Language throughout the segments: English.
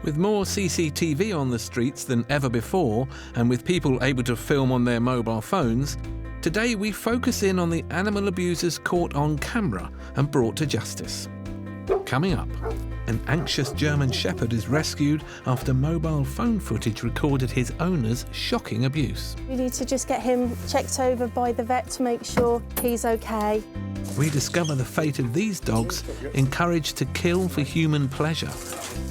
With more CCTV on the streets than ever before, and with people able to film on their mobile phones, today we focus in on the animal abusers caught on camera and brought to justice. Coming up, an anxious German Shepherd is rescued after mobile phone footage recorded his owner's shocking abuse. We need to just get him checked over by the vet to make sure he's okay. We discover the fate of these dogs encouraged to kill for human pleasure.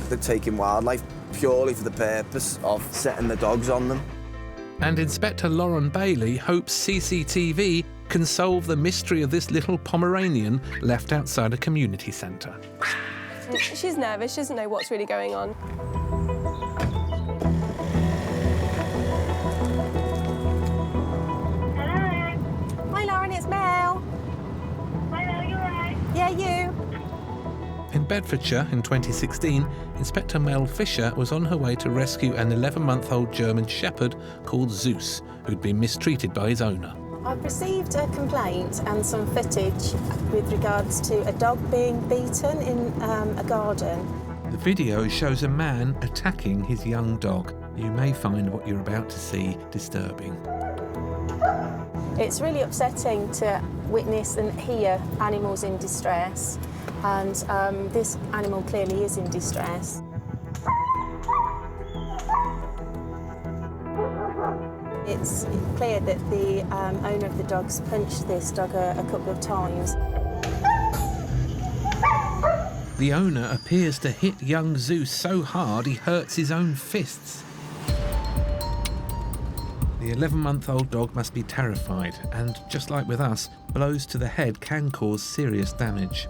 They're taking wildlife purely for the purpose of setting the dogs on them. And Inspector Lauren Bailey hopes CCTV can solve the mystery of this little Pomeranian left outside a community centre. She's nervous, she doesn't know what's really going on. Hello. Hi Lauren, it's Mel. Hi Mel, you alright? Yeah, you? In Bedfordshire in 2016, Inspector Mel Fisher was on her way to rescue an 11-month-old German Shepherd called Zeus, who'd been mistreated by his owner. I've received a complaint and some footage with regards to a dog being beaten in a garden. The video shows a man attacking his young dog. You may find what you're about to see disturbing. It's really upsetting to witness and hear animals in distress, and this animal clearly is in distress. It's clear that the owner of the dog's punched this dog a couple of times. The owner appears to hit young Zeus so hard he hurts his own fists. The 11-month-old dog must be terrified, and just like with us, blows to the head can cause serious damage.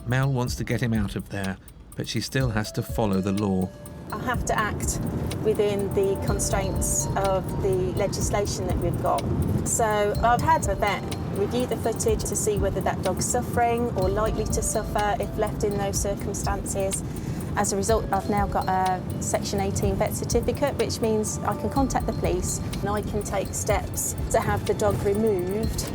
Mel wants to get him out of there, but she still has to follow the law. I have to act within the constraints of the legislation that we've got. So I've had a vet review the footage to see whether that dog's suffering or likely to suffer if left in those circumstances. As a result, I've now got a Section 18 vet certificate, which means I can contact the police and I can take steps to have the dog removed.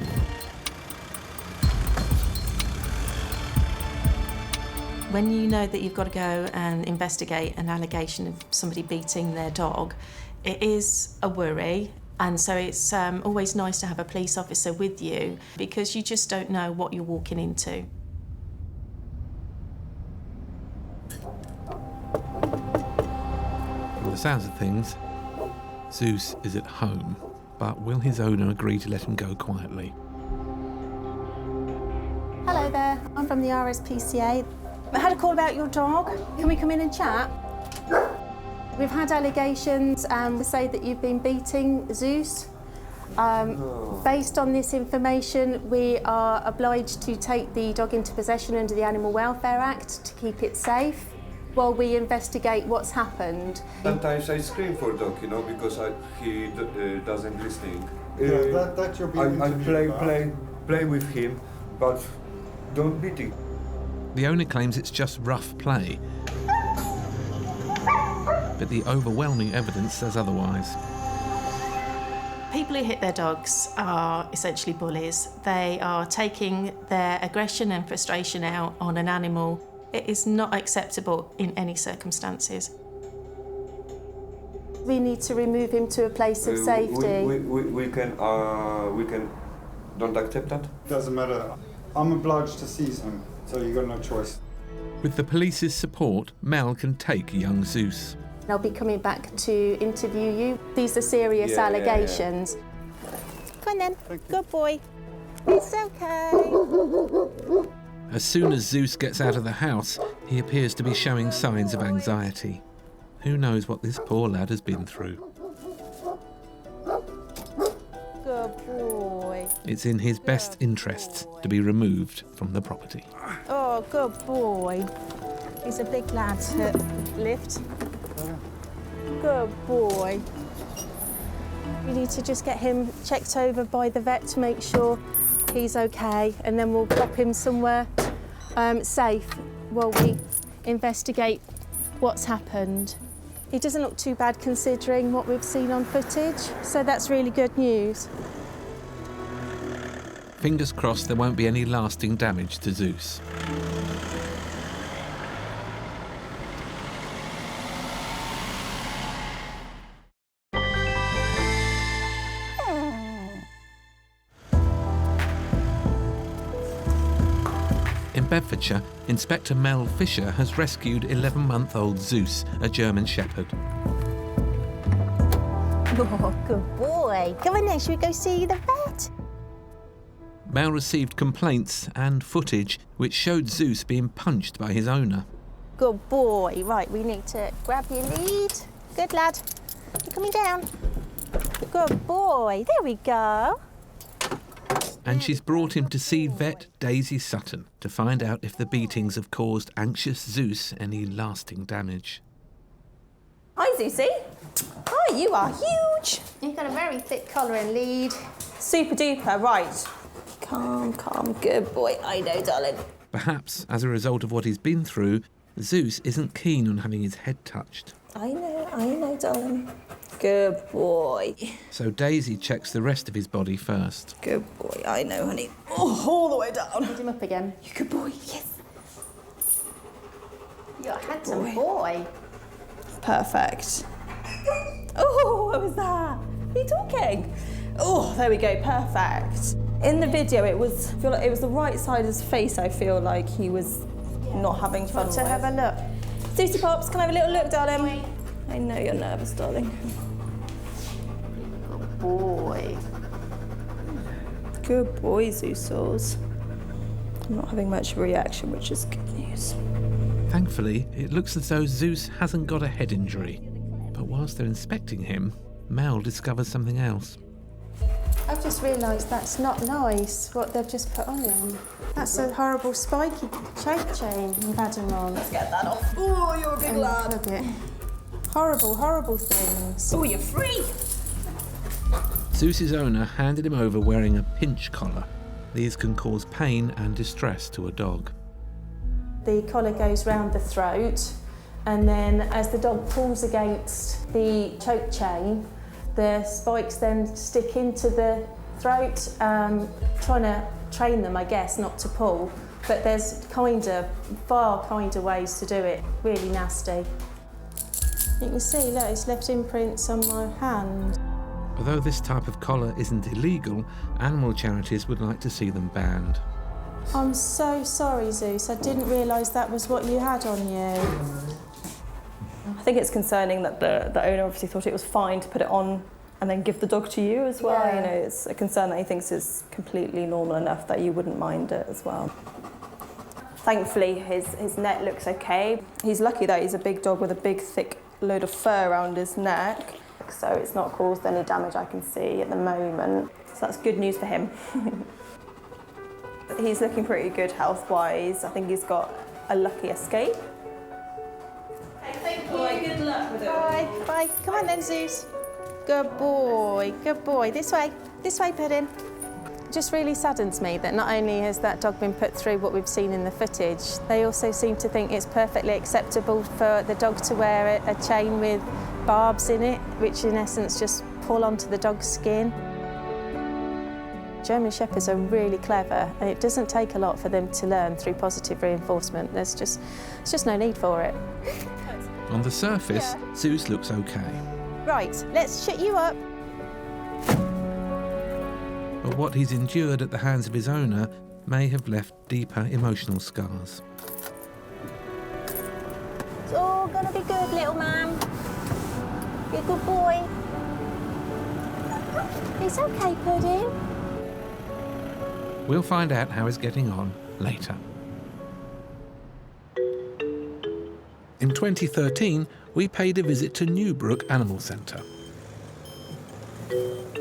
When you know that you've got to go and investigate an allegation of somebody beating their dog, it is a worry. And so it's always nice to have a police officer with you because you just don't know what you're walking into. From the sounds of things, Zeus is at home, but will his owner agree to let him go quietly? Hello there, I'm from the RSPCA. I had a call about your dog. Can we come in and chat? We've had allegations and we say that you've been beating Zeus. Based on this information, we are obliged to take the dog into possession under the Animal Welfare Act to keep it safe while we investigate what's happened. Sometimes I scream for dog, because he doesn't listen. That you're being I play with him, but don't beat him. The owner claims it's just rough play, but the overwhelming evidence says otherwise. People who hit their dogs are essentially bullies. They are taking their aggression and frustration out on an animal. It is not acceptable in any circumstances. We need to remove him to a place of safety. We can don't accept that? Doesn't matter. I'm obliged to seize him, so you've got no choice. With the police's support, Mel can take young Zeus. I'll be coming back to interview you. These are serious allegations. Yeah. Come on then, good boy. It's okay. As soon as Zeus gets out of the house, he appears to be showing signs of anxiety. Who knows what this poor lad has been through? Good boy. It's in his best interests to be removed from the property. Oh, good boy. He's a big lad to lift. Good boy. We need to just get him checked over by the vet to make sure he's okay, and then we'll pop him somewhere safe while we investigate what's happened. He doesn't look too bad considering what we've seen on footage, so that's really good news. Fingers crossed there won't be any lasting damage to Zeus. Bedfordshire, Inspector Mel Fisher has rescued 11-month-old Zeus, a German Shepherd. Oh, good boy. Come on then, shall we go see the vet? Mel received complaints and footage which showed Zeus being punched by his owner. Good boy. Right, we need to grab your lead. Good lad. You're coming down. Good boy. There we go. And she's brought him to see vet Daisy Sutton to find out if the beatings have caused anxious Zeus any lasting damage. Hi, Zeusy. Hi, you are huge. You've got a very thick collar and lead. Super duper, right. Calm, calm, good boy. I know, darling. Perhaps, as a result of what he's been through, Zeus isn't keen on having his head touched. I know, darling. Good boy. So Daisy checks the rest of his body first. Good boy, I know, honey. Oh, all the way down. Put him up again. You good boy, yes. You're a handsome boy. Perfect. Oh, what was that? Are you talking? Oh, there we go, perfect. In the video, I feel like it was the right side of his face. I feel like he was not having fun. Want to have a look? Susie Pops, can I have a little look, darling? I know you're nervous, darling. Good boy. Good boy, Zeus. I'm not having much reaction, which is good news. Thankfully, it looks as though Zeus hasn't got a head injury. But whilst they're inspecting him, Mel discovers something else. I've just realised that's not nice, what they've just put on him. That's a horrible spiky choke chain you've had him on. Let's get that off. Oh, you're a big lad. Look it. Horrible, horrible things. Oh, you're free. Zeus's owner handed him over wearing a pinch collar. These can cause pain and distress to a dog. The collar goes round the throat, and then as the dog pulls against the choke chain, the spikes then stick into the throat, trying to train them, I guess, not to pull. But there's far kinder ways to do it. Really nasty. You can see, look, it's left imprints on my hand. Although this type of collar isn't illegal, animal charities would like to see them banned. I'm so sorry, Zeus. I didn't realise that was what you had on you. I think it's concerning that the owner obviously thought it was fine to put it on and then give the dog to you as well. Yeah. You know, it's a concern that he thinks is completely normal enough that you wouldn't mind it as well. Thankfully, his neck looks okay. He's lucky that he's a big dog with a big, thick load of fur around his neck, so it's not caused any damage I can see at the moment. So that's good news for him. He's looking pretty good health-wise. I think he's got a lucky escape. Thank you. Good luck with it. Bye. Bye. Come on then, Zeus. Good boy. Good boy. This way, Puddin'. It just really saddens me that not only has that dog been put through what we've seen in the footage, they also seem to think it's perfectly acceptable for the dog to wear a chain with barbs in it, which in essence just pull onto the dog's skin. German Shepherds are really clever, and it doesn't take a lot for them to learn through positive reinforcement. There's just no need for it. On the surface, Zeus looks okay. Right, let's shut you up. But what he's endured at the hands of his owner may have left deeper emotional scars. It's all gonna be good, little man. You're a good boy. It's okay, Puddin'. We'll find out how he's getting on later. In 2013, we paid a visit to Newbrook Animal Centre.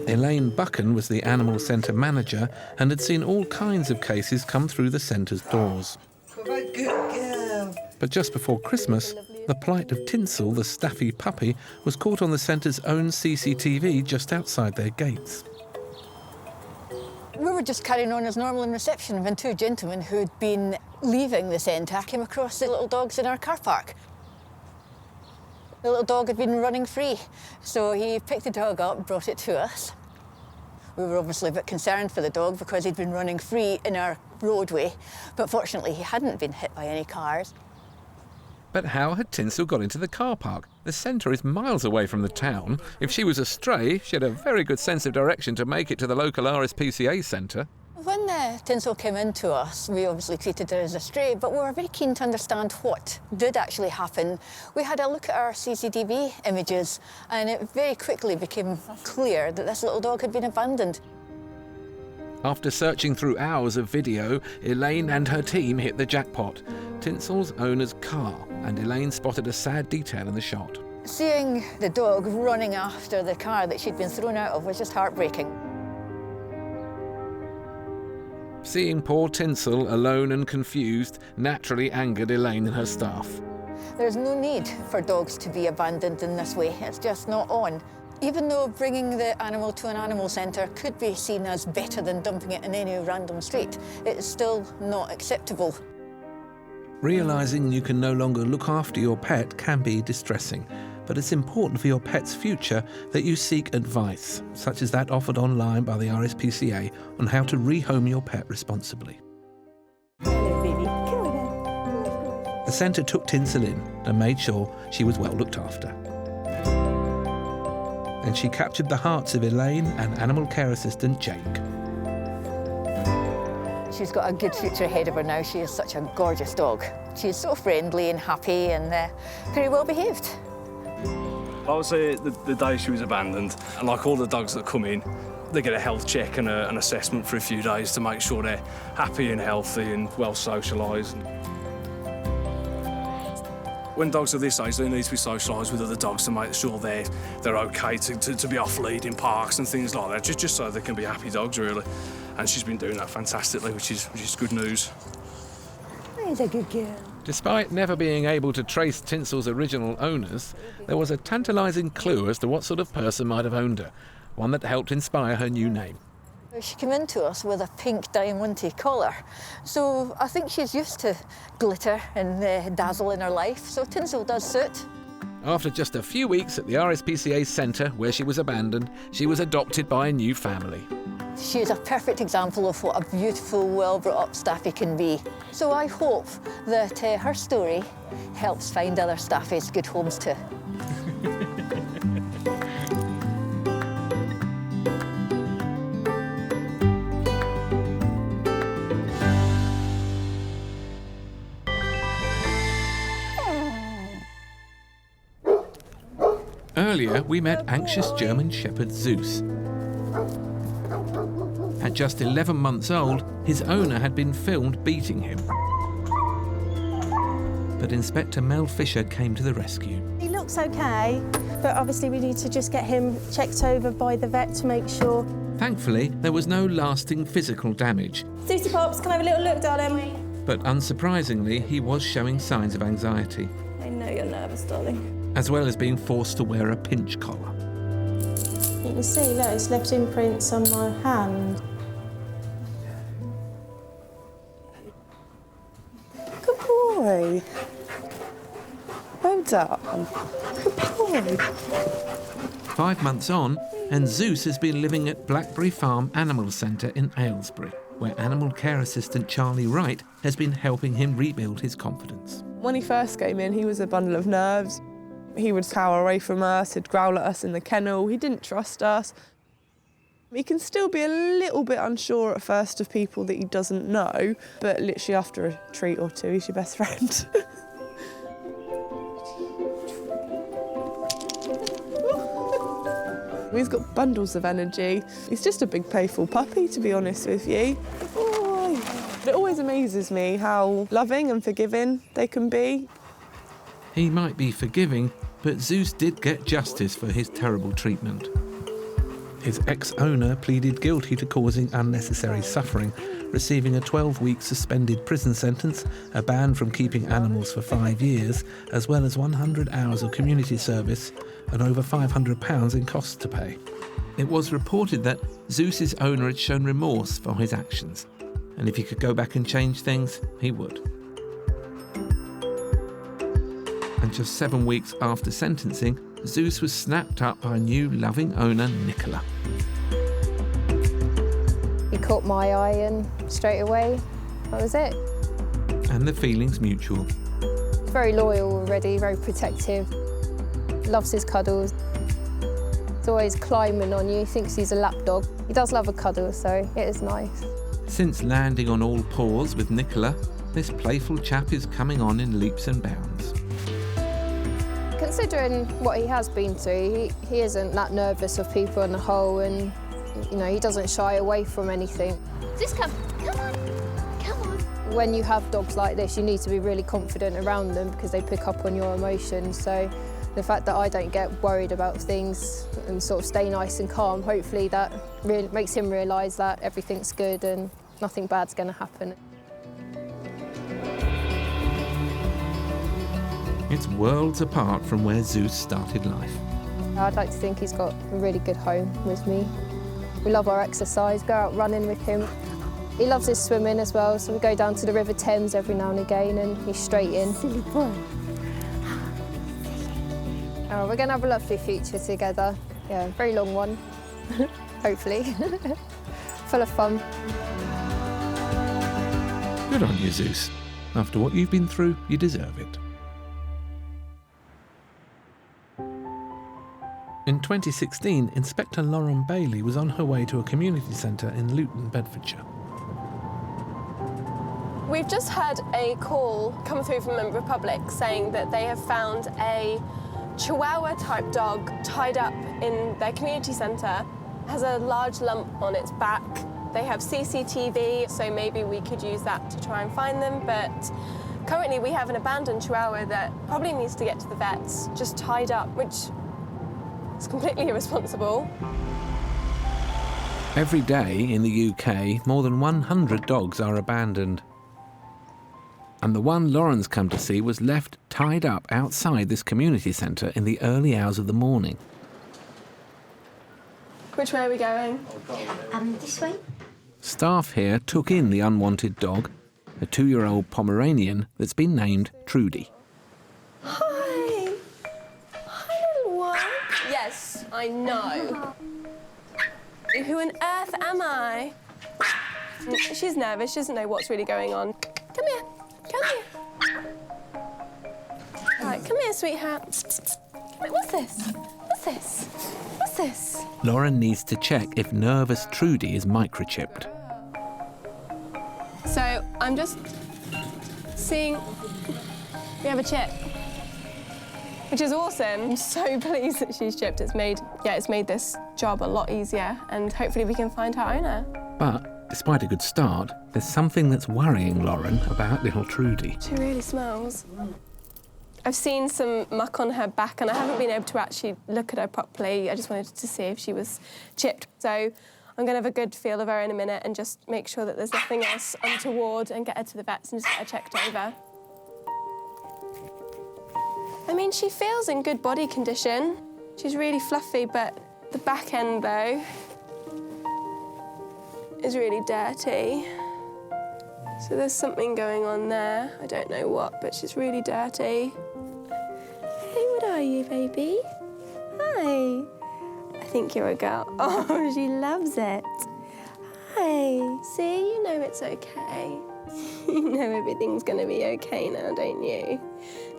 Elaine Buchan was the Animal Centre manager and had seen all kinds of cases come through the centre's doors. Good girl. But just before Christmas, the plight of Tinsel, the staffy puppy, was caught on the centre's own CCTV just outside their gates. We were just carrying on as normal in reception when two gentlemen who'd been leaving the centre came across the little dogs in our car park. The little dog had been running free, so he picked the dog up and brought it to us. We were obviously a bit concerned for the dog because he'd been running free in our roadway, but fortunately he hadn't been hit by any cars. But how had Tinsel got into the car park? The centre is miles away from the town. If she was a stray, she had a very good sense of direction to make it to the local RSPCA centre. When Tinsel came into us, we obviously treated her as a stray, but we were very keen to understand what did actually happen. We had a look at our CCTV images, and it very quickly became clear that this little dog had been abandoned. After searching through hours of video, Elaine and her team hit the jackpot. Tinsel's owner's car, and Elaine spotted a sad detail in the shot. Seeing the dog running after the car that she'd been thrown out of was just heartbreaking. Seeing poor Tinsel alone and confused naturally angered Elaine and her staff. There's no need for dogs to be abandoned in this way. It's just not on. Even though bringing the animal to an animal centre could be seen as better than dumping it in any random street, it's still not acceptable. Realising you can no longer look after your pet can be distressing, but it's important for your pet's future that you seek advice, such as that offered online by the RSPCA on how to rehome your pet responsibly. The centre took Tinsel in and made sure she was well looked after. And she captured the hearts of Elaine and animal care assistant Jake. She's got a good future ahead of her now. She is such a gorgeous dog. She's so friendly and happy and very well behaved. I would say the day she was abandoned, and like all the dogs that come in, they get a health check and an assessment for a few days to make sure they're happy and healthy and well socialised. When dogs are this age, they need to be socialised with other dogs to make sure they're OK to be off lead in parks and things like that, just so they can be happy dogs, really. And she's been doing that fantastically, which is good news. He's a good girl. Despite never being able to trace Tinsel's original owners, there was a tantalising clue as to what sort of person might have owned her, one that helped inspire her new name. She came into us with a pink diamante collar, so I think she's used to glitter and dazzle in her life, so Tinsel does suit. After just a few weeks at the RSPCA centre where she was abandoned, she was adopted by a new family. She is a perfect example of what a beautiful, well-brought-up staffy can be. So I hope that her story helps find other staffies good homes too. Earlier, we met anxious German Shepherd Zeus. At just 11 months old, his owner had been filmed beating him. But Inspector Mel Fisher came to the rescue. He looks okay, but obviously we need to just get him checked over by the vet to make sure. Thankfully, there was no lasting physical damage. Susie Pops, can I have a little look, darling? But unsurprisingly, he was showing signs of anxiety, I know you're nervous, darling. as well as being forced to wear a pinch collar. You can see, look, it's left imprints on my hand. Good boy. Well done. Good boy. 5 months on, and Zeus has been living at Blackberry Farm Animal Centre in Aylesbury, where animal care assistant Charlie Wright has been helping him rebuild his confidence. When he first came in, he was a bundle of nerves. He would cower away from us, he'd growl at us in the kennel, he didn't trust us. He can still be a little bit unsure at first of people that he doesn't know, but literally after a treat or two, he's your best friend. He's got bundles of energy. He's just a big playful puppy, to be honest with you. Oh, it always amazes me how loving and forgiving they can be. He might be forgiving, but Zeus did get justice for his terrible treatment. His ex-owner pleaded guilty to causing unnecessary suffering, receiving a 12-week suspended prison sentence, a ban from keeping animals for 5 years, as well as 100 hours of community service and over £500 in costs to pay. It was reported that Zeus's owner had shown remorse for his actions, and if he could go back and change things, he would. And just 7 weeks after sentencing, Zeus was snapped up by a new loving owner, Nicola. He caught my eye and straight away, that was it. And the feeling's mutual. Very loyal already, very protective, loves his cuddles. He's always climbing on you, thinks he's a lap dog. He does love a cuddle, so it is nice. Since landing on all fours with Nicola, this playful chap is coming on in leaps and bounds. Considering what he has been through, he isn't that nervous of people on the whole, and he doesn't shy away from anything. Just come on. When you have dogs like this, you need to be really confident around them because they pick up on your emotions. So the fact that I don't get worried about things and sort of stay nice and calm, hopefully that really makes him realise that everything's good and nothing bad's going to happen. It's worlds apart from where Zeus started life. I'd like to think he's got a really good home with me. We love our exercise, go out running with him. He loves his swimming as well, so we go down to the River Thames every now and again, and he's straight in. Silly boy. Oh, we're going to have a lovely future together. Yeah, very long one, hopefully. Full of fun. Good on you, Zeus. After what you've been through, you deserve it. In 2016, Inspector Lauren Bailey was on her way to a community centre in Luton, Bedfordshire. We've just had a call come through from a member of the public saying that they have found a Chihuahua-type dog tied up in their community centre. It has a large lump on its back. They have CCTV, so maybe we could use that to try and find them, but currently we have an abandoned Chihuahua that probably needs to get to the vets, just tied up, which is completely irresponsible. Every day in the UK, more than 100 dogs are abandoned. And the one Lauren's come to see was left tied up outside this community centre in the early hours of the morning. Which way are we going? This way. Staff here took in the unwanted dog, a 2-year-old Pomeranian that's been named Trudy. Hi. Hi, little one. Yes, I know. Who on earth am I? She's nervous. She doesn't know what's really going on. Come here. Come here. Right, come here, sweetheart. Come here. What's this? What's this? What's this? Lauren needs to check if nervous Trudy is microchipped. So I'm just seeing we have a chip, which is awesome. I'm so pleased that she's chipped. It's made this job a lot easier, and hopefully we can find her owner. But despite a good start, there's something that's worrying Lauren about little Trudy. She really smells. I've seen some muck on her back and I haven't been able to actually look at her properly. I just wanted to see if she was chipped. So I'm going to have a good feel of her in a minute and just make sure that there's nothing else untoward and get her to the vets and just get her checked over. I mean, she feels in good body condition. She's really fluffy, but the back end, though, is really dirty. So there's something going on there. I don't know what, but she's really dirty. Hey, what are you, baby? Hi. I think you're a girl. Oh, she loves it. Hi. See, you know it's okay. You know everything's gonna be okay now, don't you?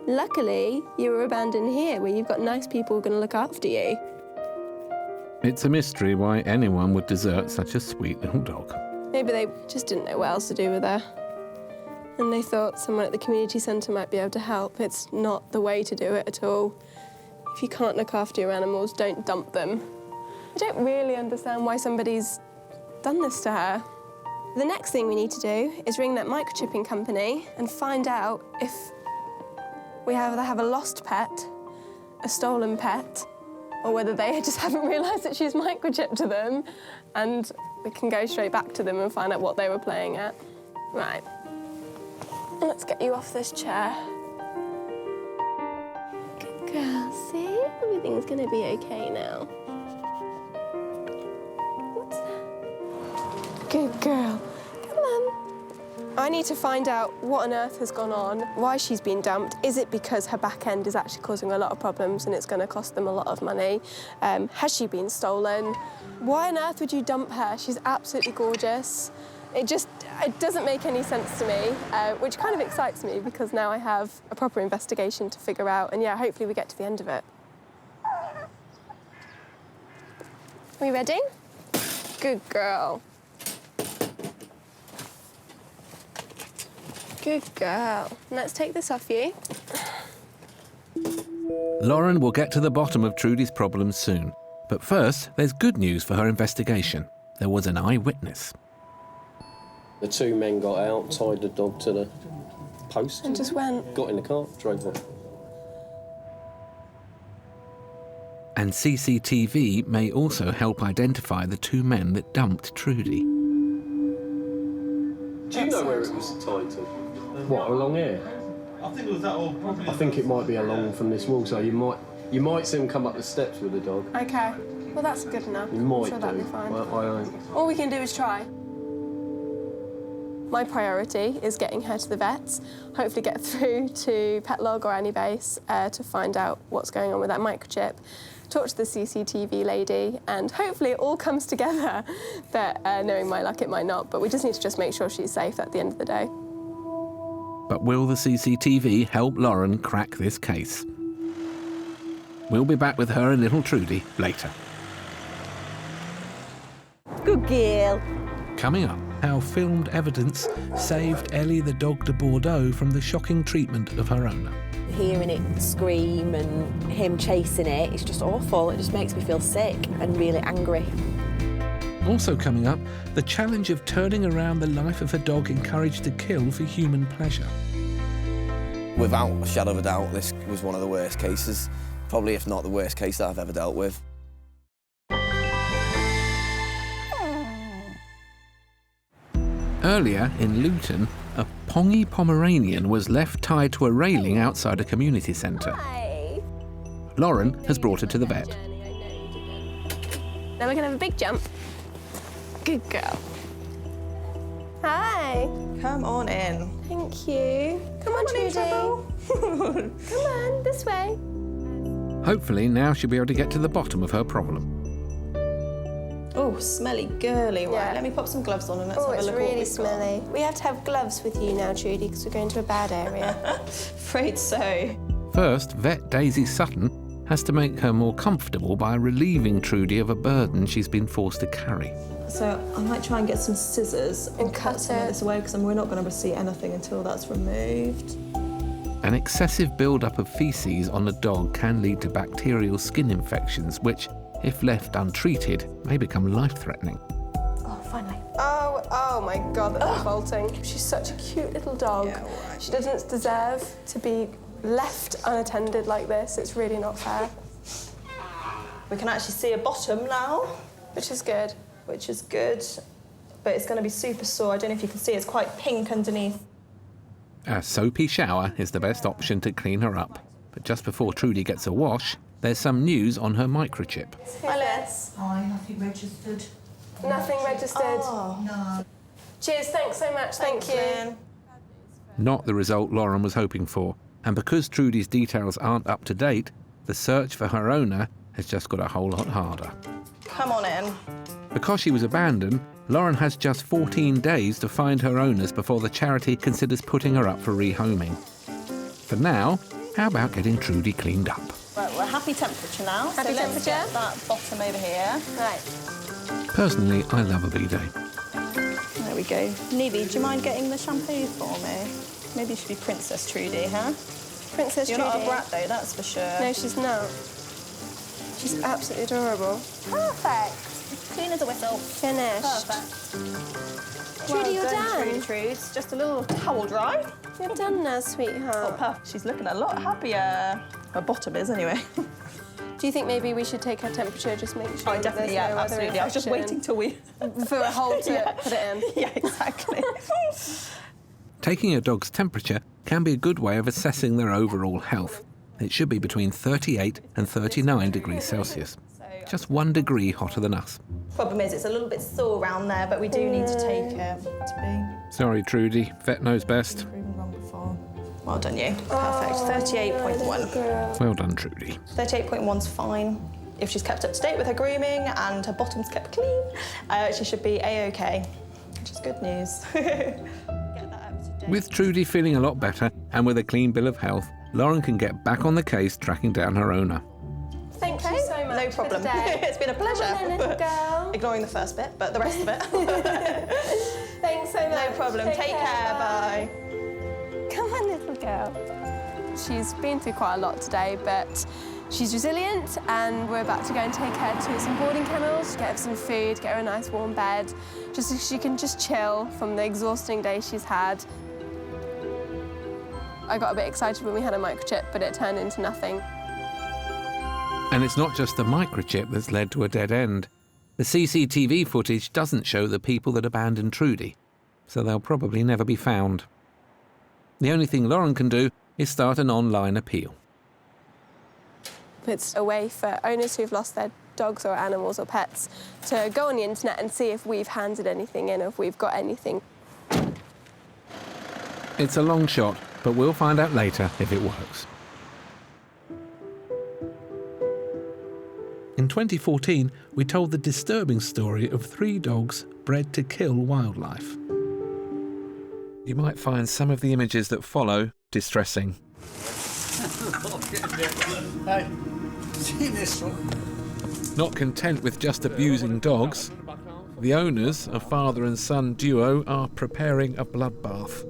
Luckily, you were abandoned here, where you've got nice people who are gonna look after you. It's a mystery why anyone would desert such a sweet little dog. Maybe they just didn't know what else to do with her. And they thought someone at the community centre might be able to help. It's not the way to do it at all. If you can't look after your animals, don't dump them. I don't really understand why somebody's done this to her. The next thing we need to do is ring that microchipping company and find out if we either have a lost pet, a stolen pet, or whether they just haven't realised that she's microchipped to them, and we can go straight back to them and find out what they were playing at. Right. Let's get you off this chair. Good girl, see? Everything's gonna be okay now. What's that? Good girl. Come on. I need to find out what on earth has gone on, why she's been dumped. Is it because her back end is actually causing a lot of problems and it's going to cost them a lot of money? Has she been stolen? Why on earth would you dump her? She's absolutely gorgeous. It doesn't make any sense to me, which kind of excites me because now I have a proper investigation to figure out, and yeah, hopefully we get to the end of it. Are we ready? Good girl. Good girl. Let's take this off you. Lauren will get to the bottom of Trudy's problems soon. But first, there's good news for her investigation. There was an eyewitness. The two men got out, tied the dog to the post. And just went. Got in the car, drove off. And CCTV may also help identify the two men that dumped Trudy. Do you know where it was tied to? What, along here? I think it was that or probably... I think it might be along from this wall, so you might see him come up the steps with the dog. Okay. Well, that's good enough. You might I'm sure that'll do. be fine. Well, All we can do is try. My priority is getting her to the vets, hopefully get through to Petlog or Anybase to find out what's going on with that microchip, talk to the CCTV lady, and hopefully it all comes together. But knowing my luck, it might not. But we just need to just make sure she's safe at the end of the day. But will the CCTV help Lauren crack this case? We'll be back with her and little Trudy later. Good girl. Coming up, how filmed evidence saved Ellie the dog de Bordeaux from the shocking treatment of her owner. Hearing it scream and him chasing it, it's just awful. It just makes me feel sick and really angry. Also coming up, the challenge of turning around the life of a dog encouraged to kill for human pleasure. Without a shadow of a doubt, this was one of the worst cases. Probably, if not the worst case that I've ever dealt with. Earlier in Luton, a pongy Pomeranian was left tied to a railing outside a community centre. Lauren has brought her to the vet. Now we're going to have a big jump. Good girl. Hi. Come on in. Thank you. Come on, Trudy. Come on, this way. Hopefully now she'll be able to get to the bottom of her problem. Oh, smelly girly. Right, Yeah. let me pop some gloves on and let's have a it's look. really smelly. We have to have gloves with you now, Trudy, because we're going to a bad area. Afraid so. First, vet Daisy Sutton has to make her more comfortable by relieving Trudy of a burden she's been forced to carry. So I might try and get some scissors and cut some of this away because we're not going to see anything until that's removed. An excessive build-up of faeces on a dog can lead to bacterial skin infections, which, if left untreated, may become life-threatening. Oh, finally. Oh my God, that's revolting. She's such a cute little dog. Yeah, all right. She doesn't deserve to be left unattended like this. It's really not fair. We can actually see a bottom now. Which is good. Which is good. But it's going to be super sore. I don't know if you can see, it's quite pink underneath. A soapy shower is the best option to clean her up. But just before Trudy gets a wash, there's some news on her microchip. Hi, Liz. Hi, nothing registered. Nothing registered. Oh. No. Cheers, thanks so much, thank you. Lynn. Not the result Lauren was hoping for. And because Trudy's details aren't up to date, the search for her owner has just got a whole lot harder. Come on in. Because she was abandoned, Lauren has just 14 days to find her owners before the charity considers putting her up for rehoming. For now, how about getting Trudy cleaned up? Right, we're happy temperature now. Happy so temperature? Let's get that bottom over here. Right. Personally, I love a B-day. There we go. Nevie, do you mind getting the shampoo for me? Maybe you should be Princess Trudy, huh? Princess You're Trudy. not a brat though, that's for sure. No, she's not. She's absolutely adorable. Perfect. Clean as a whistle. Finished. Perfect. Trudy, you're done. Trudy Trudes. Just a little towel dry. You're done now, sweetheart. Oh, perfect. She's looking a lot happier. Her bottom is, anyway. Do you think maybe we should take her temperature, just make sure Oh, definitely, that there's yeah, no other absolutely. I was just waiting till we... for a hole to Yeah. put it in. Yeah, exactly. Taking a dog's temperature can be a good way of assessing their overall health. It should be between 38 and 39 degrees Celsius. Just 1 degree hotter than us. Problem is, it's a little bit sore around there, but we do need to take it to be... Sorry, Trudy. Vet knows best. Proven wrong before. Well done, you. Perfect. 38.1. Well done, Trudy. 38.1's fine. If she's kept up to date with her grooming and her bottom's kept clean, she should be A-OK, which is good news. With Trudy feeling a lot better and with a clean bill of health, Lauren can get back on the case tracking down her owner. Thank you so much. No problem. For today. It's been a pleasure. Come on then, little girl. Ignoring the first bit, but the rest of it. Thanks so much. No problem. Take care. Bye. Come on, little girl. She's been through quite a lot today, but she's resilient, and we're about to go and take her to some boarding kennels, get her some food, get her a nice warm bed, just so she can just chill from the exhausting day she's had. I got a bit excited when we had a microchip, but it turned into nothing. And it's not just the microchip that's led to a dead end. The CCTV footage doesn't show the people that abandoned Trudy, so they'll probably never be found. The only thing Lauren can do is start an online appeal. It's a way for owners who've lost their dogs or animals or pets to go on the internet and see if we've handed anything in, or if we've got anything. It's a long shot, but we'll find out later if it works. In 2014, we told the disturbing story of 3 dogs bred to kill wildlife. You might find some of the images that follow distressing. Not content with just abusing dogs, the owners, a father and son duo, are preparing a bloodbath.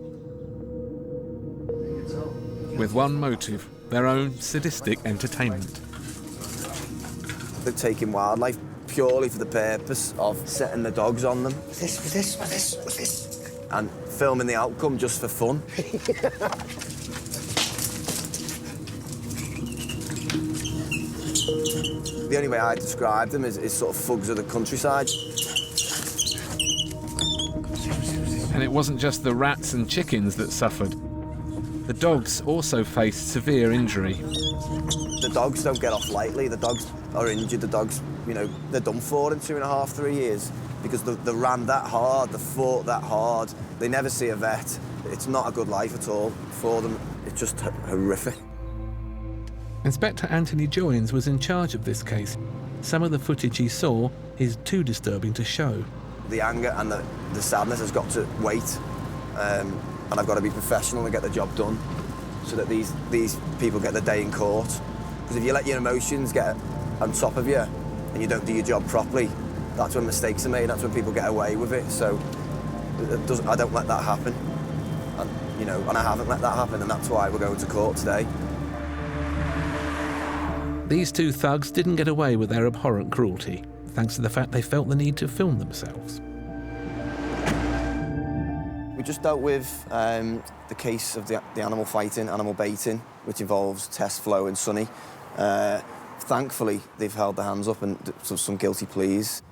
With one motive, their own sadistic entertainment. They're taking wildlife purely for the purpose of setting the dogs on them. What's this? And filming the outcome just for fun. The only way I describe them is sort of thugs of the countryside. And it wasn't just the rats and chickens that suffered. The dogs also faced severe injury. The dogs don't get off lightly. The dogs are injured. The dogs, you know, they're done for in 2.5, 3 years because they ran that hard, they fought that hard. They never see a vet. It's not a good life at all for them. It's just horrific. Inspector Anthony Joynes was in charge of this case. Some of the footage he saw is too disturbing to show. The anger and the sadness has got to wait, and I've got to be professional and get the job done so that these people get their day in court. Because if you let your emotions get on top of you and you don't do your job properly, that's when mistakes are made, that's when people get away with it. So I don't let that happen. And I haven't let that happen, and that's why we're going to court today. These 2 thugs didn't get away with their abhorrent cruelty, thanks to the fact they felt the need to film themselves. We just dealt with the case of the animal fighting, animal baiting, which involves Tess, Flo and Sonny. Thankfully, they've held their hands up and some guilty pleas.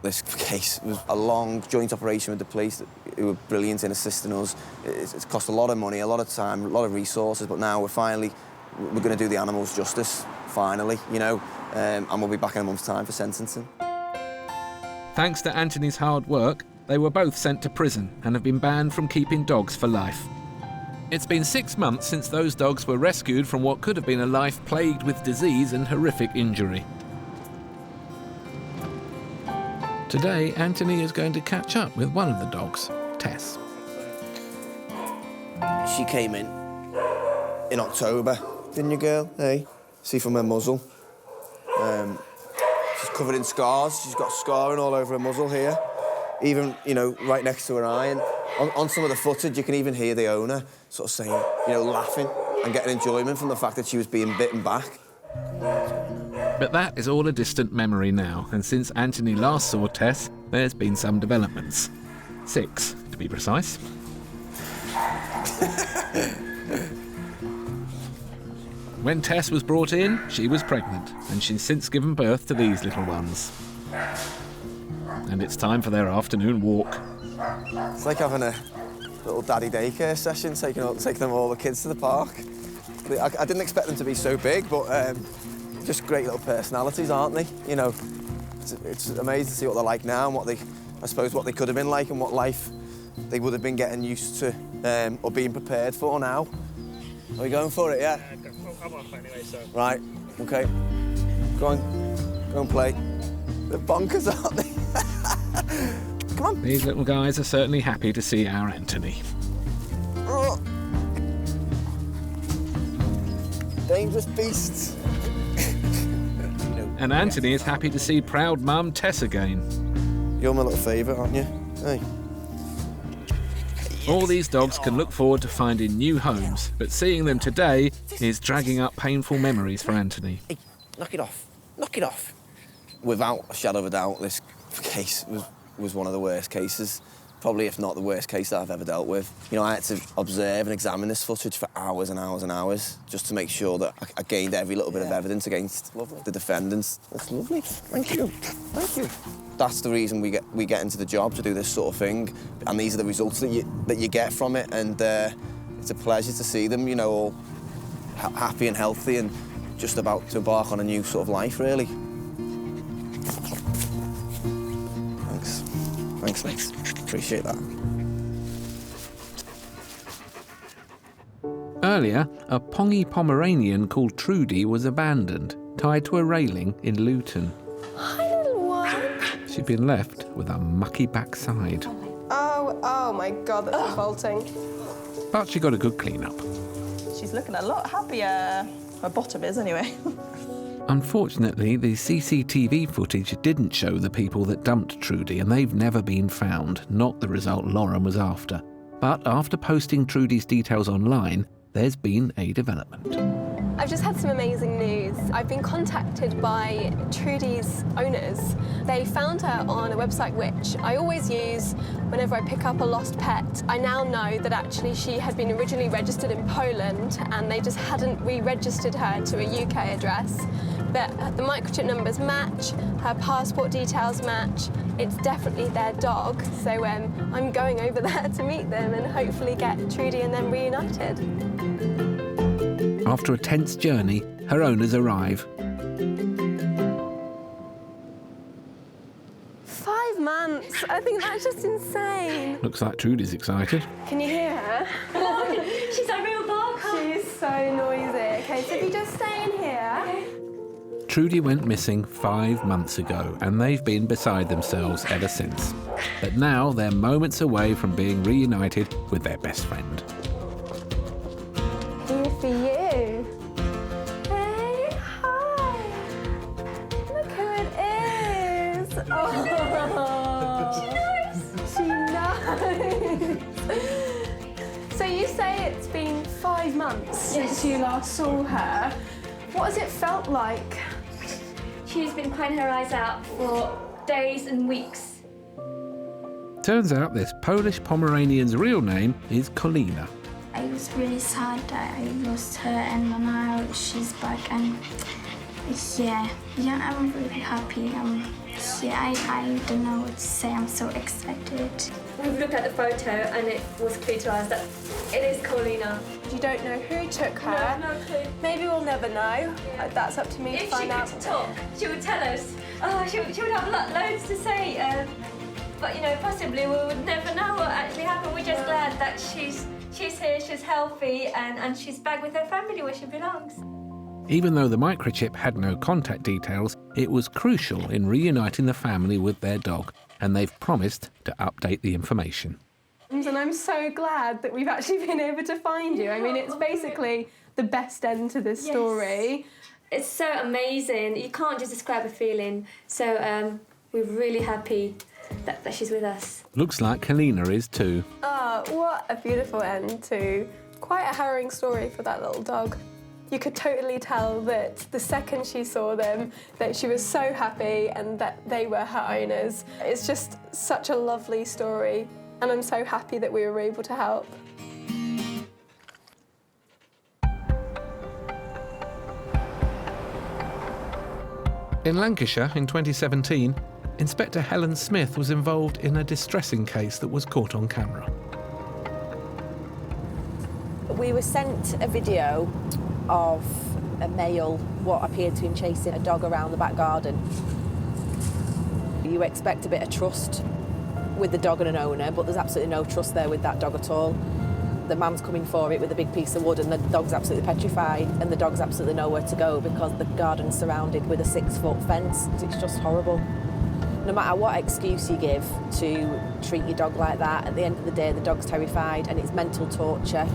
This case was a long joint operation with the police who were brilliant in assisting us. It's cost a lot of money, a lot of time, a lot of resources, but now we're going to do the animals justice, finally, you know, and we'll be back in a month's time for sentencing. Thanks to Anthony's hard work, they were both sent to prison and have been banned from keeping dogs for life. It's been 6 months since those dogs were rescued from what could have been a life plagued with disease and horrific injury. Today, Anthony is going to catch up with one of the dogs, Tess. She came in October, didn't you, girl? Hey, see from her muzzle. She's covered in scars. She's got scarring all over her muzzle here, even, you know, right next to her eye. And on some of the footage, you can even hear the owner sort of saying, you know, laughing and getting enjoyment from the fact that she was being bitten back. But that is all a distant memory now, and since Anthony last saw Tess, there's been some developments. 6, to be precise. When Tess was brought in, she was pregnant, and she's since given birth to these little ones. And it's time for their afternoon walk. It's like having a little daddy daycare session, taking them all the kids to the park. I didn't expect them to be so big, but just great little personalities, aren't they? You know, it's amazing to see what they're like now and I suppose what they could have been like and what life they would have been getting used to or being prepared for now. Are we going for it, yeah? I'm off anyway, so... Right, OK. Go and play. They're bonkers, aren't they? Come on. These little guys are certainly happy to see our Anthony. Oh. Dangerous beasts. And Anthony is happy to see proud mum Tess again. You're my little favourite, aren't you? Hey. All these dogs can look forward to finding new homes, but seeing them today is dragging up painful memories for Anthony. Hey, knock it off. Knock it off. Without a shadow of a doubt, this case was one of the worst cases. Probably, if not the worst case that I've ever dealt with. You know, I had to observe and examine this footage for hours and hours and hours just to make sure that I gained every little bit of evidence against the defendants. That's lovely. Thank you. Thank you. That's the reason we get into the job, to do this sort of thing, and these are the results that you get from it. And it's a pleasure to see them, you know, all happy and healthy and just about to embark on a new sort of life, really. Thanks, mate. Appreciate that. Earlier, a pongy Pomeranian called Trudy was abandoned, tied to a railing in Luton. Hi, little one. She'd been left with a mucky backside. Oh my God, that's revolting. But she got a good clean-up. She's looking a lot happier. Her bottom is, anyway. Unfortunately, the CCTV footage didn't show the people that dumped Trudy, and they've never been found, not the result Lauren was after. But after posting Trudy's details online, there's been a development. I've just had some amazing news. I've been contacted by Trudy's owners. They found her on a website which I always use whenever I pick up a lost pet. I now know that actually she had been originally registered in Poland and they just hadn't re-registered her to a UK address. But the microchip numbers match, her passport details match. It's definitely their dog, so I'm going over there to meet them and hopefully get Trudy and them reunited. After a tense journey, her owners arrive. 5 months, I think that's just insane. Looks like Trudy's excited. Can you hear her? She's a real dog. She's so noisy. Okay, so if you just stay in here. Okay. Trudy went missing 5 months ago, and they've been beside themselves ever since. But now they're moments away from being reunited with their best friend. Here for you. Hey, hi. Look who it is. Oh. She knows. So you say it's been 5 months since you last saw her. What has it felt like? She's been crying her eyes out for days and weeks. Turns out this Polish Pomeranian's real name is Kolina. I was really sad that I lost her, and now she's back, and yeah, I'm really happy. I don't know what to say. I'm so excited. We've looked at the photo, and it was clear to us that it is Kolina. You don't know who took her. No clue. Maybe we'll never know. That's up to me to find out. If she could talk, she would tell us. Oh, she would have loads to say. But you know, possibly we would never know what actually happened. We're just glad that she's here, she's healthy, and she's back with her family where she belongs. Even though the microchip had no contact details, it was crucial in reuniting the family with their dog, and they've promised to update the information. And I'm so glad that we've actually been able to find you. I mean, it's basically the best end to this story. It's so amazing. You can't just describe a feeling. So we're really happy that she's with us. Looks like Kolina is too. Oh, what a beautiful end to quite a harrowing story for that little dog. You could totally tell that the second she saw them, that she was so happy and that they were her owners. It's just such a lovely story, and I'm so happy that we were able to help. In Lancashire in 2017, Inspector Helen Smith was involved in a distressing case that was caught on camera. We were sent a video of a male, what appeared to him chasing a dog around the back garden. You expect a bit of trust with the dog and an owner, but there's absolutely no trust there with that dog at all. The man's coming for it with a big piece of wood and the dog's absolutely petrified and the dog's absolutely nowhere to go because the garden's surrounded with a 6-foot fence. It's just horrible. No matter what excuse you give to treat your dog like that, at the end of the day, the dog's terrified and it's mental torture.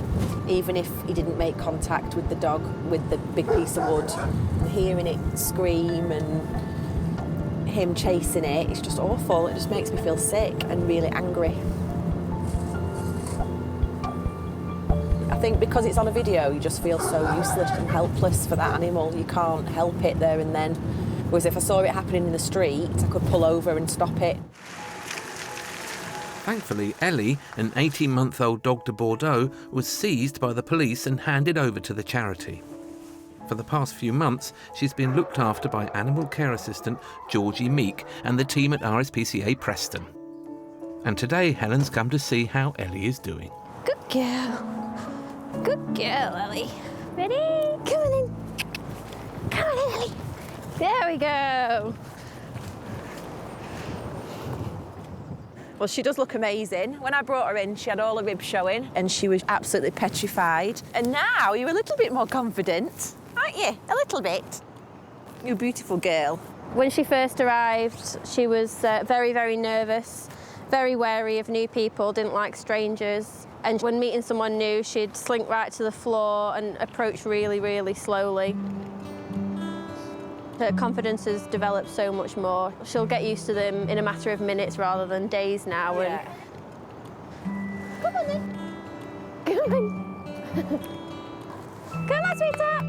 Even if he didn't make contact with the dog with the big piece of wood, and hearing it scream and him chasing it, it's just awful. It just makes me feel sick and really angry. I think because it's on a video, you just feel so useless and helpless for that animal. You can't help it there and then. Whereas if I saw it happening in the street, I could pull over and stop it. Thankfully, Ellie, an 18-month-old dog de Bordeaux, was seized by the police and handed over to the charity. For the past few months, she's been looked after by animal care assistant Georgie Meek and the team at RSPCA Preston. And today, Helen's come to see how Ellie is doing. Good girl. Good girl, Ellie. Ready? Come on in. Come on in, Ellie. There we go. Well, she does look amazing. When I brought her in, she had all her ribs showing and she was absolutely petrified. And now you're a little bit more confident, aren't you? A little bit. You're a beautiful girl. When she first arrived, she was very, very nervous, very wary of new people, didn't like strangers. And when meeting someone new, she'd slink right to the floor and approach really, really slowly. Her confidence has developed so much more. She'll get used to them in a matter of minutes rather than days now. Yeah. Come on then. Come on. Come on, sweetheart.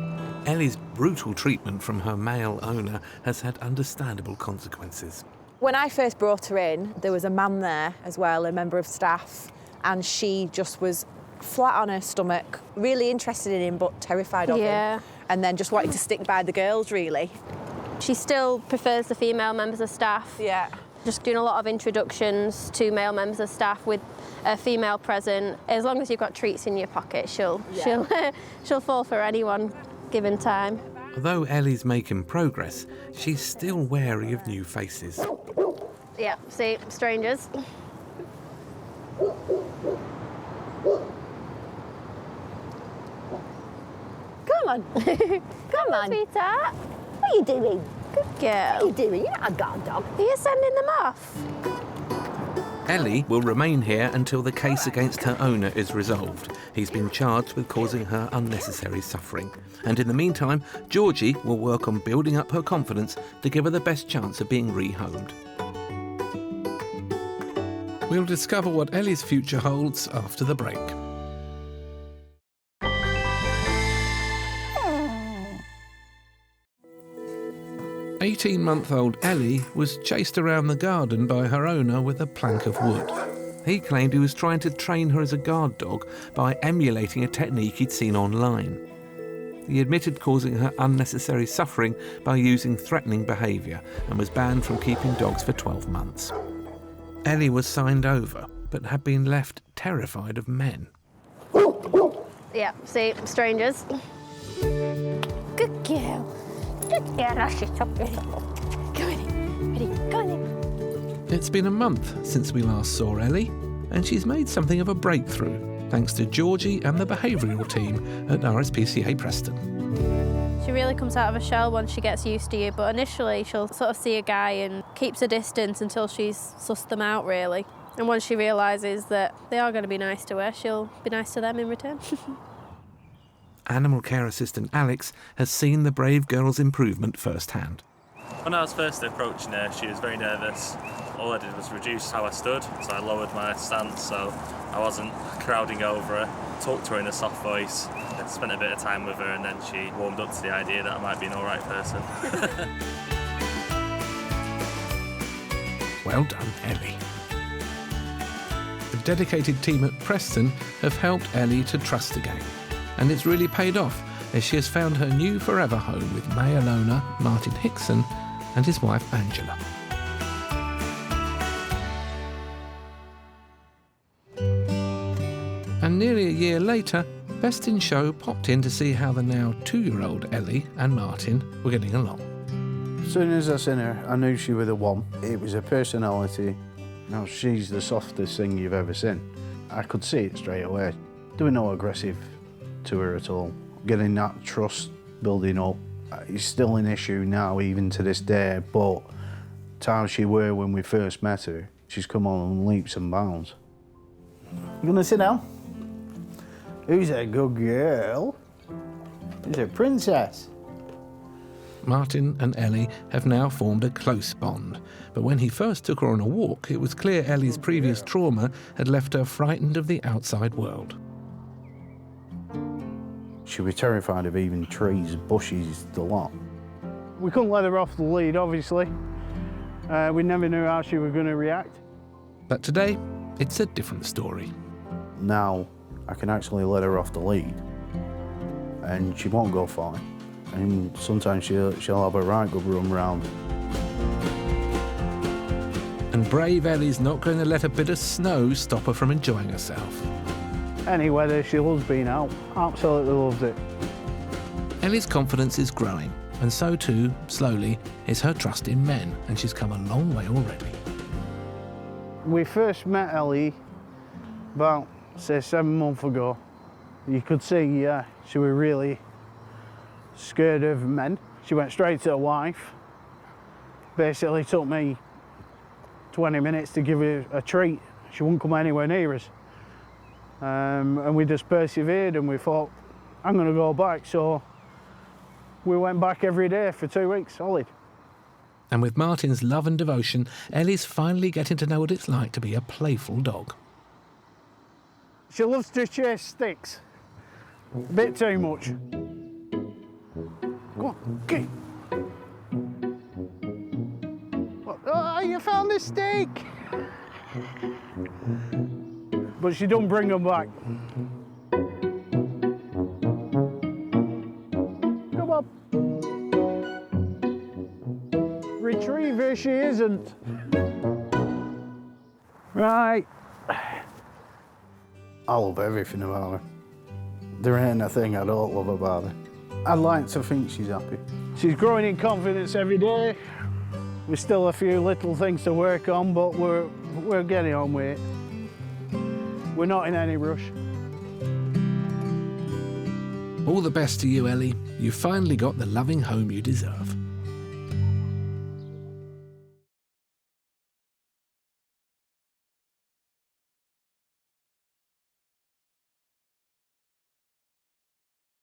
Ellie's brutal treatment from her male owner has had understandable consequences. When I first brought her in, there was a man there as well, a member of staff, and she just was flat on her stomach, really interested in him but terrified of him. And then just wanted to stick by the girls, really. She still prefers the female members of staff. Yeah. Just doing a lot of introductions to male members of staff with a female present. As long as you've got treats in your pocket, she'll fall for anyone given time. Although Ellie's making progress, she's still wary of new faces. Yeah, see, strangers. Come on. Come on. Sweetheart. What are you doing? Good girl. What are you doing? You're not a guard dog. Are you sending them off? Ellie will remain here until the case against her owner is resolved. He's been charged with causing her unnecessary suffering. And in the meantime, Georgie will work on building up her confidence to give her the best chance of being rehomed. We'll discover what Ellie's future holds after the break. 18-month-old Ellie was chased around the garden by her owner with a plank of wood. He claimed he was trying to train her as a guard dog by emulating a technique he'd seen online. He admitted causing her unnecessary suffering by using threatening behaviour and was banned from keeping dogs for 12 months. Ellie was signed over, but had been left terrified of men. Yeah, see, strangers. Good girl. Good girl. Now sit up. Ready? Go in. Ready? Go in. It's been a month since we last saw Ellie, and she's made something of a breakthrough, thanks to Georgie and the behavioural team at RSPCA Preston. She really comes out of her shell once she gets used to you, but initially she'll sort of see a guy and keeps a distance until she's sussed them out, really. And once she realises that they are going to be nice to her, she'll be nice to them in return. Animal care assistant Alex has seen the brave girl's improvement firsthand. When I was first approaching her, she was very nervous. All I did was reduce how I stood, so I lowered my stance so I wasn't crowding over her, talked to her in a soft voice, and spent a bit of time with her, and then she warmed up to the idea that I might be an alright person. Well done, Ellie. The dedicated team at Preston have helped Ellie to trust again, and it's really paid off as she has found her new forever home with male owner Martin Hickson and his wife Angela. And nearly a year later, Best in Show popped in to see how the now 2-year-old Ellie and Martin were getting along. As soon as I seen her, I knew she was the one. It was her personality. Now, she's the softest thing you've ever seen. I could see it straight away. There was no aggressive to her at all. Getting that trust building up is still an issue now, even to this day, but to how she were when we first met her, she's come on leaps and bounds. You gonna sit down? Who's a good girl? Who's a princess? Martin and Ellie have now formed a close bond, but when he first took her on a walk, it was clear Ellie's previous trauma had left her frightened of the outside world. She was terrified of even trees, bushes, the lot. We couldn't let her off the lead, obviously. We never knew how she was going to react. But today, it's a different story. Now, I can actually let her off the lead, and she won't go far. And sometimes she'll have a right good run round. And brave Ellie's not going to let a bit of snow stop her from enjoying herself. Any weather, she loves being out. Absolutely loves it. Ellie's confidence is growing, and so too, slowly, is her trust in men, and she's come a long way already. We first met Ellie about, say, 7 months ago. You could see she was really scared of men. She went straight to her wife. Basically took me 20 minutes to give her a treat. She wouldn't come anywhere near us. And we just persevered, and we thought, I'm going to go back. So we went back every day for 2 weeks, solid. And with Martin's love and devotion, Ellie's finally getting to know what it's like to be a playful dog. She loves to chase sticks. A bit too much. Go on, get. Oh, you found the stick! But she don't bring them back. Come on. Retriever she isn't. Right. I love everything about her. There ain't a thing I don't love about her. I'd like to think she's happy. She's growing in confidence every day. There's still a few little things to work on, but we're getting on with it. We're not in any rush. All the best to you, Ellie. You finally got the loving home you deserve.